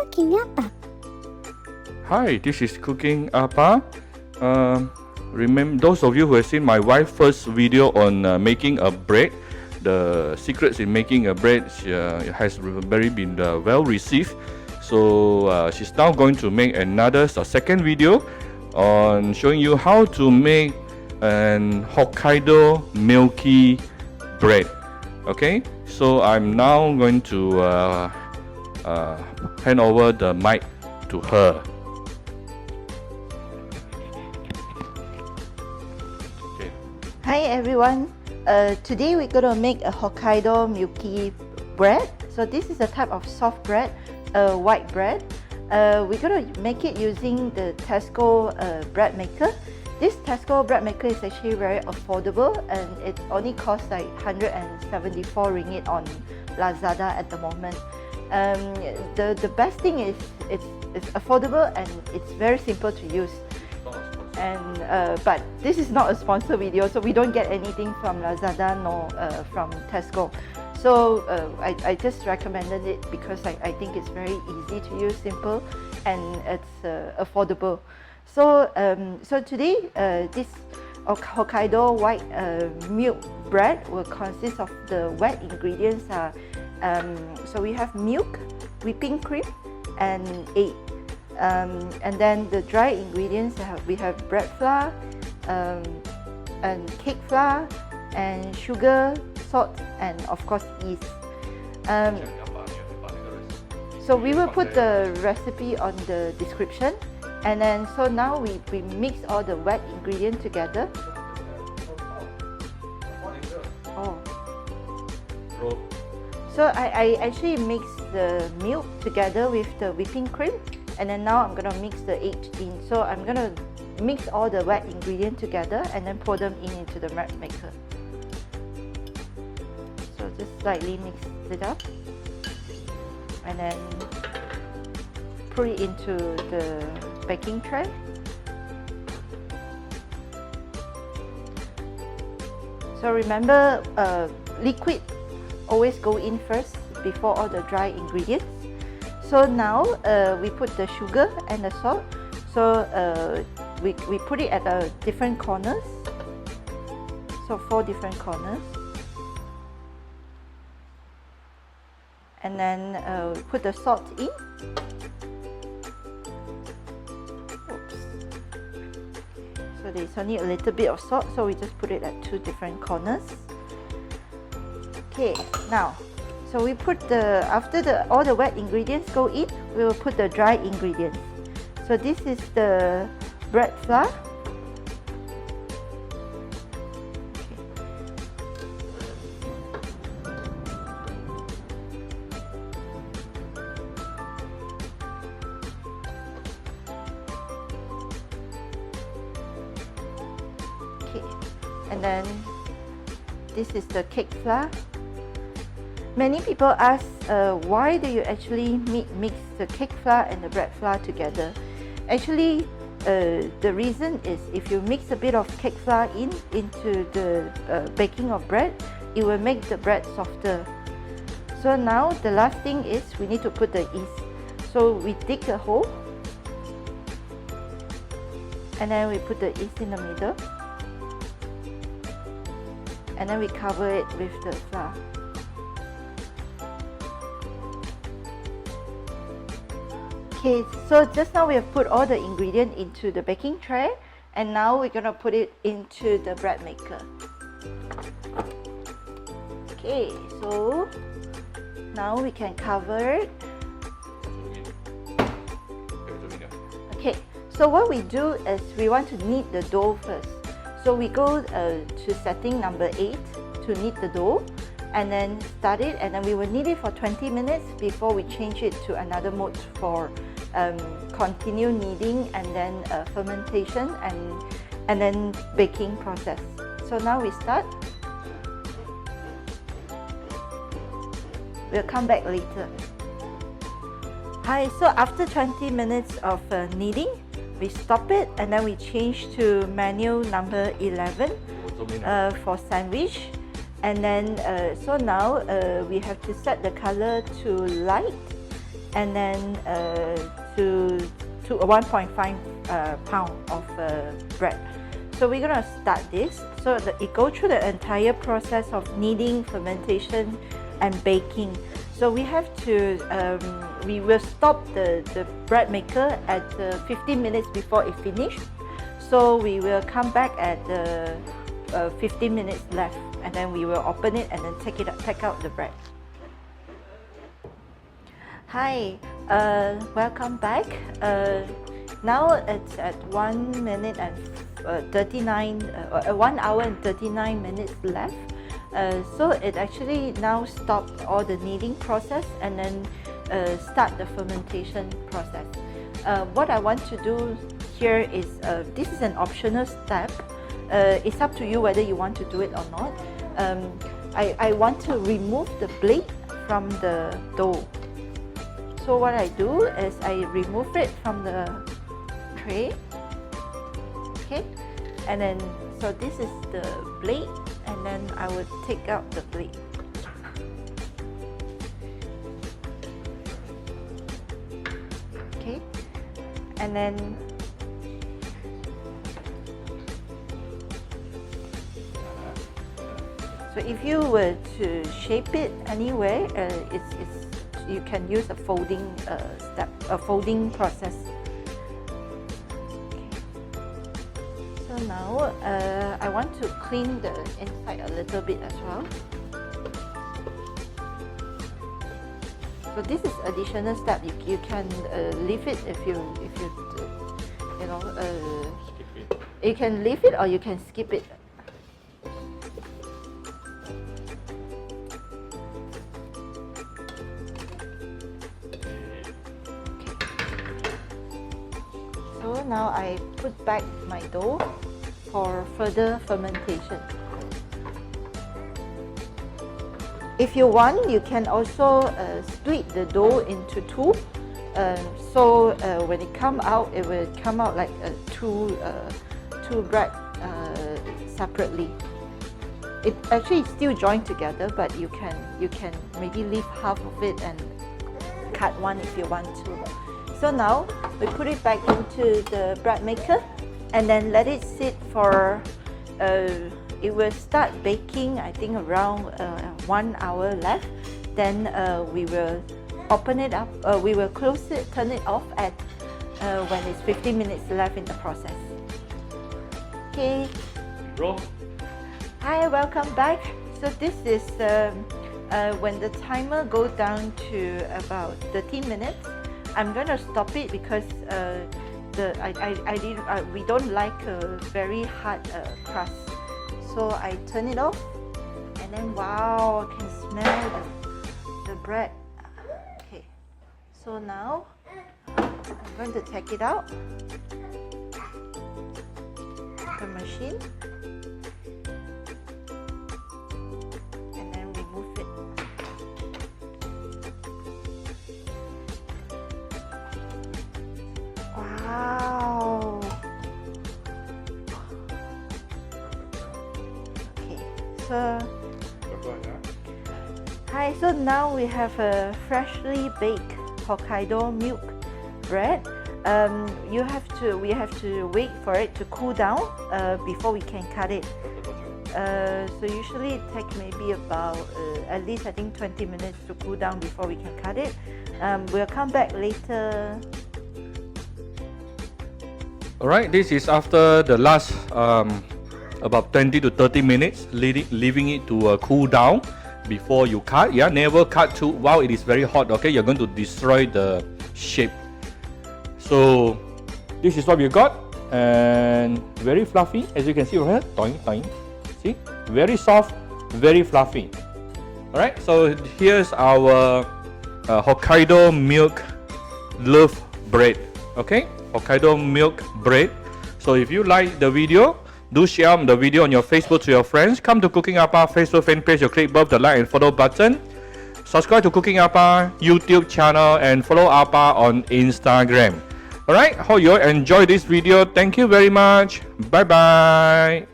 Cooking Appa. Hi, this is Cooking Appa. Remember those of you who have seen my wife's first video on making a bread, the secrets in making a bread has been well received. So she's now going to make a second video on showing you how to make an Hokkaido Milky Bread. Okay, so I'm now going to hand over the mic to her. Okay. Hi everyone. Today we're going to make a Hokkaido Milky Bread. So this is a type of soft bread, white bread. We're going to make it using the Tesco bread maker. This Tesco bread maker is actually very affordable and it only costs like 174 ringgit on Lazada at the moment. The best thing is it's affordable and it's very simple to use. And but this is not a sponsor video, so we don't get anything from Lazada nor from Tesco. So I just recommended it because I think it's very easy to use, simple, and it's affordable. So today this Hokkaido white milk bread will consist of the wet ingredients. So we have milk, whipping cream, and egg. And then the dry ingredients we have bread flour, and cake flour, and sugar, salt, and of course yeast. So we will put the recipe on the description. And then so now we mix all the wet ingredients together. Oh. So I actually mix the milk together with the whipping cream, and then now I'm gonna mix the egg in. So I'm gonna mix all the wet ingredients together and then pour them into the bread maker. So just slightly mix it up, and then put it into the baking tray. So remember, liquid always go in first before all the dry ingredients. So now we put the sugar and the salt. So we put it at different corners. So 4 different corners. And then we put the salt in. So there's only a little bit of salt, so we just put it at 2 different corners. Okay, now, so we put after all the wet ingredients go in, we will put the dry ingredients. So this is the bread flour. Okay, and then this is the cake flour. Many people ask why do you actually mix the cake flour and the bread flour together? Actually, the reason is if you mix a bit of cake flour into the baking of bread, it will make the bread softer. So now the last thing is we need to put the yeast. So we dig a hole, and then we put the yeast in the middle, and then we cover it with the flour. Okay, so just now we have put all the ingredients into the baking tray, and now we're gonna put it into the bread maker. Okay, so now we can cover it. Okay, so what we do is we want to knead the dough first. So we go to setting number 8 to knead the dough, and then start it, and then we will knead it for 20 minutes before we change it to another mode for continue kneading, and then fermentation, and then baking process. So now we start. We'll come back later. Hi, so after 20 minutes of kneading, we stop it, and then we change to manual number 11 for sandwich. And then so now we have to set the color to light, and then to 1.5 pound of bread. So we're gonna start this. So it goes through the entire process of kneading, fermentation, and baking. So we have to, we will stop the bread maker at 15 minutes before it finishes. So we will come back at 15 minutes left, and then we will open it and then take out the bread. Hi, welcome back. Now it's at 1 minute and 1 hour and 39 minutes left. So it actually now stopped all the kneading process and then start the fermentation process. What I want to do here is, this is an optional step. It's up to you whether you want to do it or not. I want to remove the blade from the dough. So what I do is I remove it from the tray. Okay, and then so this is the blade, and then I will take out the blade. Okay, and then so if you were to shape it anywhere, you can use a folding folding process. So now I want to clean the inside a little bit as well. So this is additional step. You can leave it if you know you can leave it or you can skip it. So now I put back my dough for further fermentation. If you want, you can also split the dough into two. So when it come out, it will come out like two bread separately. It actually is still joined together, but you can maybe leave half of it and cut one if you want to. So now we put it back into the bread maker and then let it sit for, it will start baking I think around 1 hour left. Then we will open it up, we will close it, turn it off at when it's 15 minutes left in the process. Okay. Bro. Hi, welcome back. So this is when the timer goes down to about 13 minutes. I'm gonna stop it because we don't like a very hard crust. So I turn it off, and then wow, I can smell the bread. Okay, so now I'm going to take it out the machine and then remove it. Wow. Okay, so hi, so now we have a freshly baked Hokkaido milk bread. We have to wait for it to cool down before we can cut it. So usually it takes maybe about at least I think 20 minutes to cool down before we can cut it. We'll come back later. Alright, this is after the last about 20 to 30 minutes, leaving it to cool down before you cut. Yeah, never cut too while it is very hot. Okay, you're going to destroy the shape. So this is what we got, and very fluffy, as you can see right here. Toing, toing. See, very soft, very fluffy. Alright, so here's our Hokkaido milk loaf bread. Okay, Hokkaido milk bread. So if you like the video, do share the video on your Facebook to your friends. Come to Cooking Appa Facebook fan page, click above the like and follow button. Subscribe to Cooking Appa YouTube channel and follow Appa on Instagram. Alright, hope you enjoy this video. Thank you very much. Bye bye.